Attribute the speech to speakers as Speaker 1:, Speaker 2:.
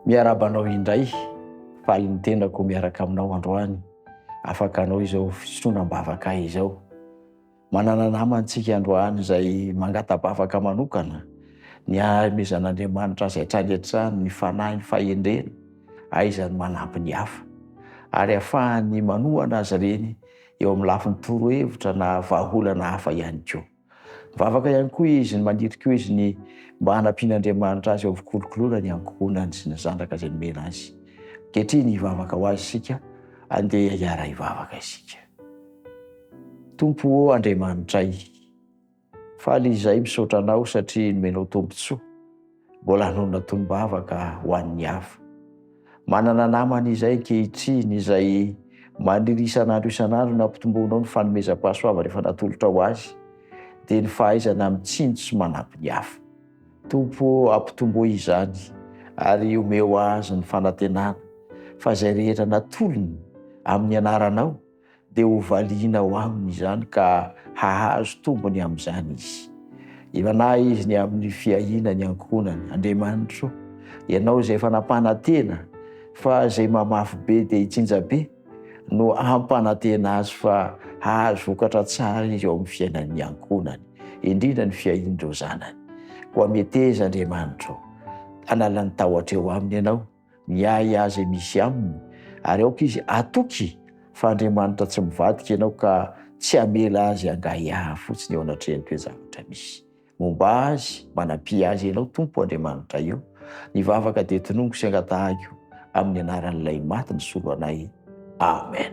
Speaker 1: Miarabanao indray, faly ny tenako miaraka aminao androany. Afaka anao izao fisotroam-bavaka izao. Manana namantsika androany izay mangatabavaka manokana. Ny amezan'Andriamanitra azy hatrany hatrany ny fanahy, ny fahendrena, aizany manampy ny hafa. Ary ahafahany manohana azy ireny eo amin'ny lafiny torohevitra na vahaolana hafa ihany koa. Mivavaka ihany koa izy, manirika koa izy ny mba hanampian'Andriamanitra azy eo amin'ny fikolokoloana ny ankohonany sy ny zanaka izay nomena azy. Ankehitriny hivavaka ho azy isika, andeha hiara hivavaka isika. Tompo Andriamanitray, faly izay misaotra anao satria nomenao tombontsoa, mbola hanonona tombavaka ho an'ny hafa. Manana namana izay ankehitriny izay maniry isan'andro isan'andro nampitomboanao ny fanomezam-pahasoava rehefa natolotra ho azy, dia ny fahaizana mitsinjo sy manampy ny hafa. Tompo ampitomboa izany ary omeo azy ny fanantenana fa izay rehetra natolony amin'ny anaranao dia ho valiana ho aminy izany ka hahazo tombony amin'izany izy. Manahy izy ny amin'ny fiahiana ny ankohonany. Andriamanitra, ianao izay fanampanantena fa izay mamafy be dia hitsinja be, no ampanantena azy fa hahazo vokatra tsara izy eo amin'ny fiainan'ny ankohonany, indrindra ny fiahian'ireo zanany. Koa meteza Andriamanitra, hanala ny tahotra eo aminy ianao, miahy azy misy aminy, ary aoka izy atoky fa Andriamanitra tsy mivadika ianao ka tsy hamela azy hangahiaha fotsiny eo anatrehany toe-javatra misy. Momba azy, manampy azy ianao Tompo Andriamanitra io, nivavaka dia tonongo sy angatahako amin'ny anaran'ilay maty ny solo anay. Amen.